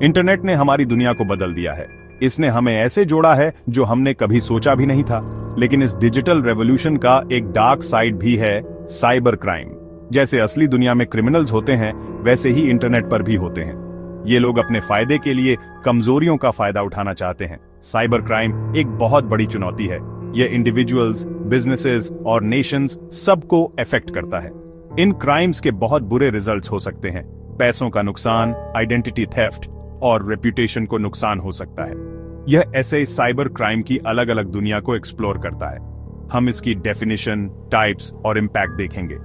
Internet ने हमारी दुनिया को बदल दिया है। इसने हमें ऐसे जोड़ा है जो हमने कभी सोचा भी नहीं था। लेकिन इस डिजिटल रेवोल्यूशन का एक डार्क साइड भी है, साइबर क्राइम। जैसे असली दुनिया में क्रिमिनल्स होते हैं, वैसे ही इंटरनेट पर भी होते हैं। ये लोग अपने फायदे के लिए कमजोरियों का फायदा उठाना चाहते हैं। साइबर क्राइम एक बहुत बड़ी चुनौती है। यह इंडिविजुअल्स, बिजनेसेस और नेशंस सबको अफेक्ट करता है। इन क्राइम्स के बहुत बुरे रिजल्ट्स हो सकते हैं। पैसों का नुकसान, आइडेंटिटी थेफ्ट और रेप्यूटेशन को नुकसान हो सकता है। यह ऐसे साइबर क्राइम की अलग अलग दुनिया को एक्सप्लोर करता है। हम इसकी डेफिनेशन, टाइप्स और इम्पैक्ट देखेंगे।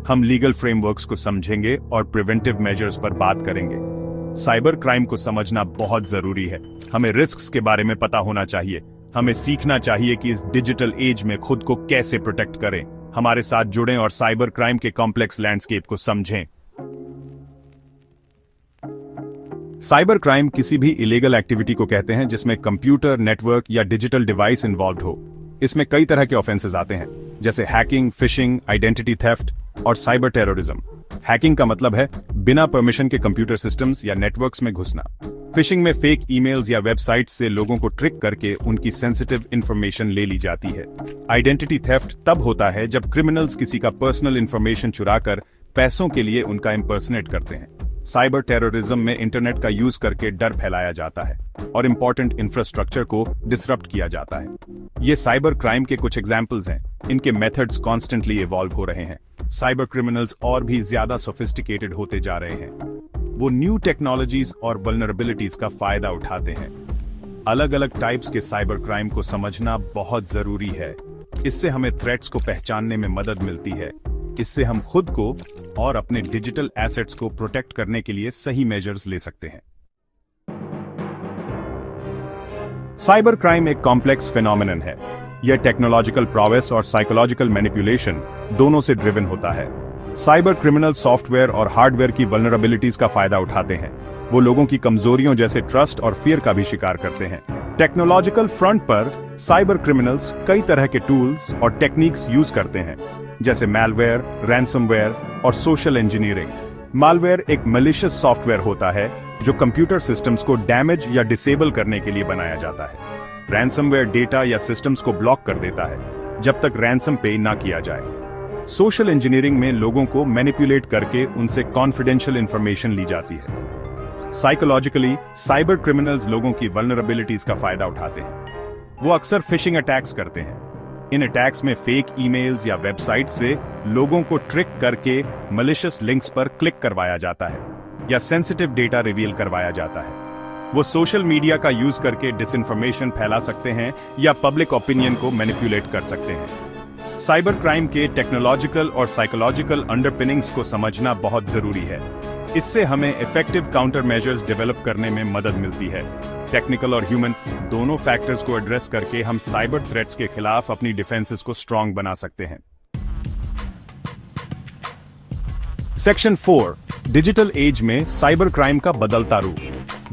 हम लीगल फ्रेमवर्क्स को समझेंगे और प्रिवेंटिव मेजर्स पर बात करेंगे। साइबर क्राइम को समझना बहुत जरूरी है। हमें रिस्क्स के बारे में पता होना चाहिए। हमें सीखना चाहिए कि इस डिजिटल एज में खुद को कैसे प्रोटेक्ट करें। हमारे साथ जुड़ें और साइबर क्राइम के कॉम्प्लेक्स लैंडस्केप को समझें। साइबर क्राइम किसी भी इलीगल एक्टिविटी को कहते हैं जिसमें कंप्यूटर, नेटवर्क या डिजिटल डिवाइस इन्वॉल्व हो। इसमें कई तरह के ऑफेंसेस आते हैं, जैसे हैकिंग, फिशिंग, आइडेंटिटी थेफ्ट और साइबर टेररिज्म। हैकिंग का मतलब है बिना परमिशन के कंप्यूटर सिस्टम्स या नेटवर्क्स में घुसना। फिशिंग में फेक ईमेल्स या वेबसाइट्स से लोगों को ट्रिक करके उनकी सेंसिटिव इंफॉर्मेशन ले ली जाती है। आइडेंटिटी थेफ्ट तब होता है जब क्रिमिनल्स किसी का पर्सनल इंफॉर्मेशन चुराकर पैसों के लिए उनका इम्पर्सनेट करते हैं। साइबर टेररिज्म में इंटरनेट का यूज करके डर फैलाया जाता है और इंपॉर्टेंट इंफ्रास्ट्रक्चर को डिसरप्ट किया जाता है। ये साइबर क्राइम के कुछ एग्जाम्पल्स हैं। इनके मेथड्स कॉन्स्टेंटली इवॉल्व हो रहे हैं। साइबर क्रिमिनल्स और भी ज्यादा सोफिस्टिकेटेड होते जा रहे हैं। वो न्यू टेक्नोलॉजीज और वल्नरेबिलिटीज का फायदा उठाते हैं। अलग अलग टाइप्स के साइबर क्राइम को समझना बहुत जरूरी है। इससे हमें थ्रेट्स को पहचानने में मदद मिलती है। इससे हम खुद को और अपने डिजिटल एसेट्स को प्रोटेक्ट करने के लिए सही मेजर्स ले सकते हैं। साइबर क्राइम एक कॉम्प्लेक्स फिनोमिनन है। यह टेक्नोलॉजिकल प्रोग्रेस और साइकोलॉजिकल मैनिपुलेशन दोनों से ड्रिवन होता है। साइबर क्रिमिनल सॉफ्टवेयर और हार्डवेयर की वल्नरेबिलिटीज का फायदा उठाते हैं। वो लोगों की कमजोरियों जैसे ट्रस्ट और फियर का भी शिकार करते हैं। टेक्नोलॉजिकल फ्रंट पर साइबर क्रिमिनल्स कई तरह के टूल्स और टेक्निक्स यूज करते हैं, जैसे मैलवेयर, रैंसमवेयर और सोशल इंजीनियरिंग। मालवेयर एक मैलिशियस सॉफ्टवेयर होता है जो कंप्यूटर सिस्टम्स को डैमेज या डिसेबल करने के लिए बनाया जाता है। रैंसमवेयर डेटा या सिस्टम्स को ब्लॉक कर देता है जब तक रैंसम पे ना किया जाए। सोशल इंजीनियरिंग में लोगों को मैनिपुलेट करके उनसे कॉन्फिडेंशियल इंफॉर्मेशन ली जाती है। साइकोलॉजिकली साइबर क्रिमिनल्स लोगों की वल्नरेबिलिटीज का फायदा उठाते हैं। वो अक्सर फिशिंग अटैक्स करते हैं। इन अटैक्स में फेक ईमेल्स या वेबसाइट से लोगों को ट्रिक करके मैलिशियस लिंक्स पर क्लिक करवाया जाता है या सेंसिटिव डेटा रिवील करवाया जाता है। वो सोशल मीडिया का यूज करके डिसइंफॉर्मेशन फैला सकते हैं या पब्लिक ओपिनियन को मैनिपुलेट कर सकते हैं। साइबर क्राइम के टेक्नोलॉजिकल और साइकोलॉजिकल अंडरपिनिंग्स को समझना बहुत जरूरी है। इससे हमें इफेक्टिव काउंटर मेजर्स डेवलप करने में मदद मिलती है। टेक्निकल और ह्यूमन दोनों फैक्टर्स को एड्रेस करके हम साइबर थ्रेट्स के खिलाफ अपनी डिफेंसेस को स्ट्रांग बना सकते हैं। सेक्शन 4, डिजिटल एज में साइबर क्राइम का बदलता रूप।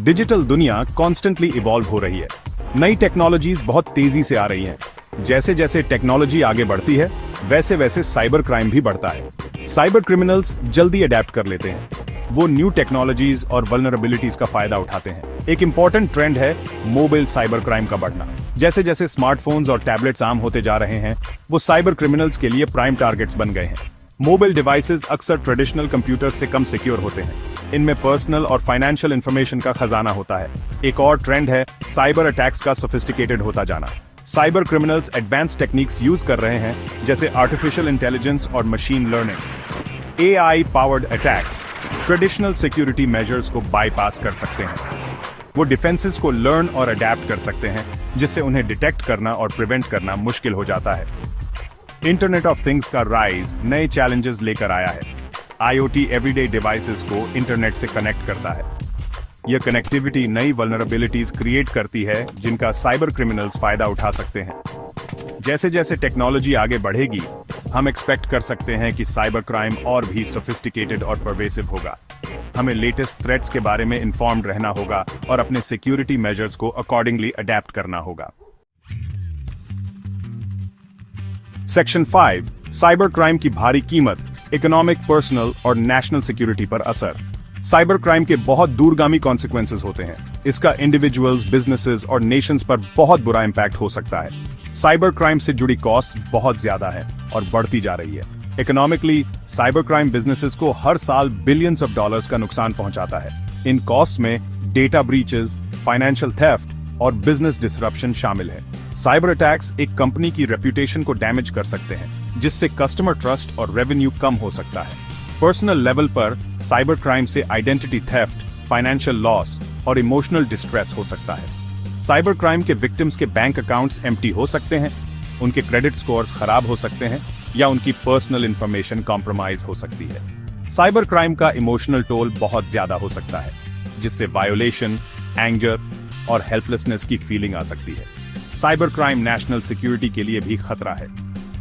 डिजिटल दुनिया कॉन्स्टेंटली इवॉल्व हो रही है। नई टेक्नोलॉजीज बहुत तेजी से आ रही हैं। जैसे जैसे टेक्नोलॉजी आगे बढ़ती है, वैसे वैसे साइबर क्राइम भी बढ़ता है। साइबर क्रिमिनल्स जल्दी अडेप्ट कर लेते हैं। वो न्यू टेक्नोलॉजीज और वल्नरेबिलिटीज का फायदा उठाते हैं। एक इंपॉर्टेंट ट्रेंड है मोबाइल साइबर क्राइम का बढ़ना। जैसे जैसे स्मार्टफोन्स और टैबलेट्स आम होते जा रहे हैं, वो साइबर क्रिमिनल्स के लिए प्राइम टारगेट्स बन गए हैं। मोबाइल डिवाइसेस अक्सर ट्रेडिशनल कंप्यूटर्स से कम सिक्योर होते हैं। इनमें पर्सनल और फाइनेंशियल इंफॉर्मेशन का खजाना होता है। एक और ट्रेंड है साइबर अटैक्स का सोफिस्टिकेटेड होता जाना। Cyber criminals advance techniques use कर रहे हैं, जैसे आर्टिफिशियल इंटेलिजेंस और machine learning. AI powered attacks traditional security measures को बाईपास कर सकते हैं। वो डिफेंसेस को लर्न और अडेप्ट कर सकते हैं, जिससे उन्हें डिटेक्ट करना और प्रिवेंट करना मुश्किल हो जाता है। इंटरनेट ऑफ थिंग्स का राइज नए चैलेंजेस लेकर आया है। आईओटी एवरीडे डिवाइसेस को इंटरनेट से कनेक्ट करता है। यह कनेक्टिविटी नई वल्नरेबिलिटीज क्रिएट करती है, जिनका साइबर क्रिमिनल्स फायदा उठा सकते हैं। जैसे जैसे टेक्नोलॉजी आगे बढ़ेगी, हम एक्सपेक्ट कर सकते हैं कि साइबर क्राइम और भी सोफिस्टिकेटेड और परवेसिव होगा। हमें लेटेस्ट थ्रेट्स के बारे में इन्फॉर्म्ड रहना होगा और अपने सिक्योरिटी मेजर्स को अकॉर्डिंगली अडेप्ट करना होगा। सेक्शन 5, साइबर क्राइम की भारी कीमत, इकोनॉमिक, पर्सनल और नेशनल सिक्योरिटी पर असर। साइबर क्राइम के बहुत दूरगामी कॉन्सिक्वेंसेस होते हैं। इसका इंडिविजुअल्स, बिजनेसेस और नेशंस पर बहुत बुरा इंपैक्ट हो सकता है। साइबर क्राइम से जुड़ी कॉस्ट बहुत ज्यादा है और बढ़ती जा रही है। इकोनॉमिकली, साइबर क्राइम बिजनेसेस को हर साल बिलियंस ऑफ डॉलर्स का नुकसान पहुंचाता है। इन कॉस्ट में डेटा ब्रीचेस, फाइनेंशियल थेफ्ट और बिजनेस डिसरप्शन शामिल है। साइबर अटैक्स एक कंपनी की रेप्यूटेशन को डैमेज कर सकते हैं, जिससे कस्टमर ट्रस्ट और रेवेन्यू कम हो सकता है। पर्सनल लेवल पर साइबर क्राइम से आइडेंटिटी थेफ्ट, फाइनेंशियल लॉस और इमोशनल डिस्ट्रेस हो सकता है। साइबर क्राइम के विक्टिम्स के बैंक अकाउंट्स एम्प्टी हो सकते हैं, उनके क्रेडिट स्कोर्स खराब हो सकते हैं या उनकी पर्सनल इंफॉर्मेशन कॉम्प्रोमाइज हो सकती है। साइबर क्राइम का इमोशनल टोल बहुत ज्यादा हो सकता है, जिससे वायोलेशन, एंगर और हेल्पलेसनेस की फीलिंग आ सकती है। साइबर क्राइम नेशनल सिक्योरिटी के लिए भी खतरा है।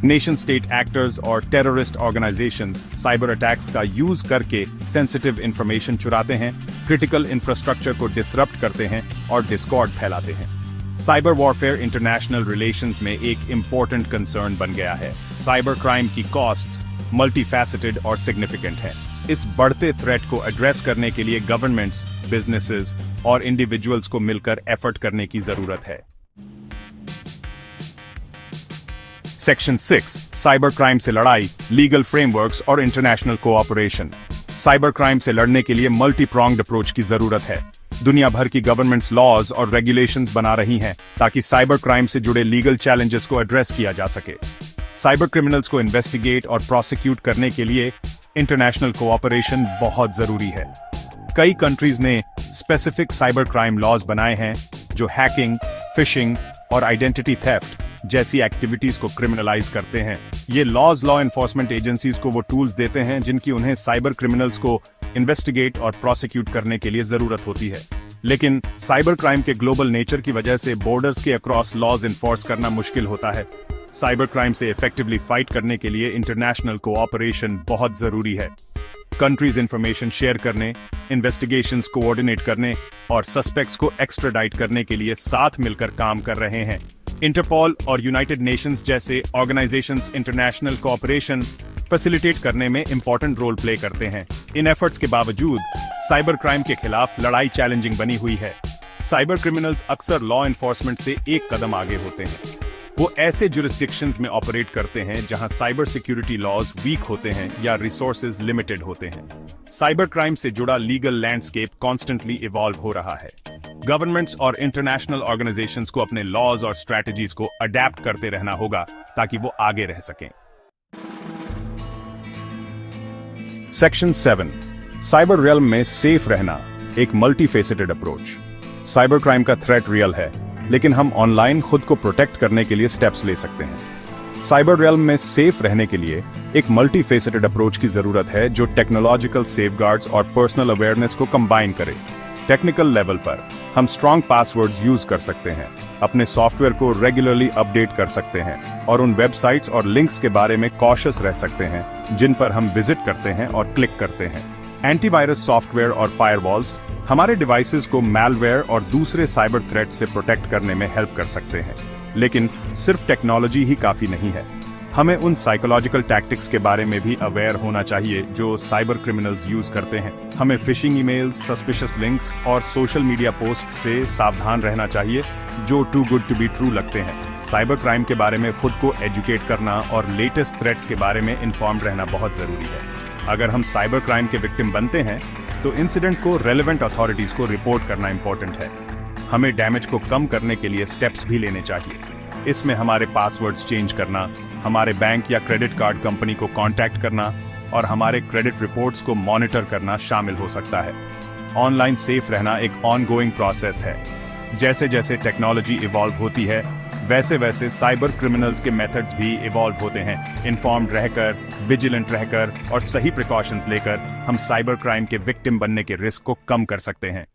नेशन स्टेट एक्टर्स और टेररिस्ट ऑर्गेनाइजेशंस साइबर अटैक्स का यूज करके सेंसिटिव इंफॉर्मेशन चुराते हैं, क्रिटिकल इंफ्रास्ट्रक्चर को डिसरप्ट करते हैं और डिस्कॉर्ड फैलाते हैं। साइबर वॉरफेयर इंटरनेशनल रिलेशंस में एक इंपॉर्टेंट कंसर्न बन गया है। साइबर क्राइम की कॉस्ट्स मल्टीफैसेटेड और सिग्निफिकेंट है। इस बढ़ते थ्रेट को एड्रेस करने के लिए गवर्नमेंट्स, बिजनेसेस और इंडिविजुअल्स को मिलकर एफर्ट करने की जरूरत है। सेक्शन 6 साइबर क्राइम से लड़ाई, लीगल फ्रेमवर्क्स और इंटरनेशनल कोऑपरेशन। साइबर क्राइम से लड़ने के लिए मल्टी प्रोंग्ड अप्रोच की जरूरत है। दुनिया भर की गवर्नमेंट्स लॉज और रेगुलेशंस बना रही हैं ताकि साइबर क्राइम से जुड़े लीगल चैलेंजेस को एड्रेस किया जा सके। साइबर क्रिमिनल्स को इन्वेस्टिगेट और प्रोसिक्यूट करने के लिए इंटरनेशनल कोऑपरेशन बहुत जरूरी है। कई कंट्रीज ने स्पेसिफिक साइबर क्राइम लॉज बनाए हैं जो हैकिंग, फिशिंग और आइडेंटिटी थेफ्ट जैसी एक्टिविटीज को क्रिमिनलाइज करते हैं। ये लॉ एनफोर्समेंट एजेंसीज को वो टूल्स देते हैं जिनकी उन्हें साइबर क्रिमिनल्स को इन्वेस्टिगेट और प्रोसिक्यूट करने के लिए जरूरत होती है। लेकिन साइबर क्राइम के ग्लोबल नेचर की वजह से बॉर्डर्स के अक्रॉस लॉज इन्फोर्स करना मुश्किल होता है। साइबर क्राइम से इफेक्टिवली फाइट करने के लिए इंटरनेशनल कोऑपरेशन बहुत जरूरी है। कंट्रीज इंफॉर्मेशन शेयर करने, इन्वेस्टिगेशंस कोऑर्डिनेट करने और सस्पेक्ट्स को एक्स्ट्राडाइट करने के लिए साथ मिलकर काम कर रहे हैं। इंटरपोल और यूनाइटेड नेशंस जैसे ऑर्गेनाइजेशंस इंटरनेशनल कोऑपरेशन फैसिलिटेट करने में इंपॉर्टेंट रोल प्ले करते हैं। इन एफर्ट्स के बावजूद साइबर क्राइम के खिलाफ लड़ाई चैलेंजिंग बनी हुई है। साइबर क्रिमिनल्स अक्सर लॉ एनफोर्समेंट से एक कदम आगे होते हैं। वो ऐसे जुरिस्डिक्शंस में ऑपरेट करते हैं जहां साइबर सिक्योरिटी लॉज वीक होते हैं या रिसोर्सेज लिमिटेड होते हैं। साइबर क्राइम से जुड़ा लीगल लैंडस्केप कॉन्स्टेंटली इवॉल्व हो रहा है। गवर्नमेंट्स और इंटरनेशनल ऑर्गेनाइजेशंस को अपने लॉज और स्ट्रैटेजीज को अडेप्ट करते रहना होगा ताकि वो आगे रह सकें। सेक्शन 7 साइबर रियल्म में सेफ रहना, एक मल्टीफेसेटेड अप्रोच। साइबर क्राइम का थ्रेट रियल है, लेकिन हम ऑनलाइन खुद को प्रोटेक्ट करने के लिए स्टेप्स ले सकते हैं। साइबर रियल्म में सेफ रहने के लिए एक मल्टीफेसेटेड अप्रोच की जरूरत है जो टेक्नोलॉजिकल सेफगार्ड्स और पर्सनल अवेयरनेस को कंबाइन करे। टेक्निकल लेवल पर हम स्ट्रॉन्ग पासवर्ड्स यूज कर सकते हैं, अपने सॉफ्टवेयर को रेगुलरली अपडेट कर सकते हैं और उन वेबसाइट्स और लिंक्स के बारे में कॉशियस रह सकते हैं जिन पर हम विजिट करते हैं और क्लिक करते हैं। एंटीवायरस सॉफ्टवेयर और फायरवॉल्स हमारे डिवाइसेस को मैलवेयर और दूसरे साइबर थ्रेट से प्रोटेक्ट करने में हेल्प कर सकते हैं। लेकिन सिर्फ टेक्नोलॉजी ही काफी नहीं है। हमें उन साइकोलॉजिकल टैक्टिक्स के बारे में भी अवेयर होना चाहिए जो साइबर क्रिमिनल्स यूज करते हैं। हमें फिशिंग ईमेल्स, सस्पिशियस लिंक्स और सोशल मीडिया पोस्ट से सावधान रहना चाहिए जो too good to be true लगते हैं। साइबर क्राइम के बारे में खुद को एजुकेट करना और लेटेस्ट थ्रेट्स के बारे में इन्फॉर्म्ड रहना बहुत जरूरी है। अगर हम साइबर क्राइम के विक्टिम बनते हैं तो इंसिडेंट को रेलेवेंट अथॉरिटीज को रिपोर्ट करना इंपॉर्टेंट है। हमें डैमेज को कम करने के लिए स्टेप्स भी लेने चाहिए। इसमें हमारे पासवर्ड्स चेंज करना, हमारे बैंक या क्रेडिट कार्ड कंपनी को कांटेक्ट करना और हमारे क्रेडिट रिपोर्ट्स को मॉनिटर करना शामिल हो सकता है। ऑनलाइन सेफ रहना एक ऑनगोइंग प्रोसेस है। जैसे जैसे टेक्नोलॉजी इवॉल्व होती है वैसे वैसे साइबर क्रिमिनल्स के मेथड्स भी इवॉल्व होते हैं। इन्फॉर्म्ड रहकर, विजिलेंट रहकर और सही प्रिकॉशंस लेकर हम साइबर क्राइम के विक्टिम बनने के रिस्क को कम कर सकते हैं।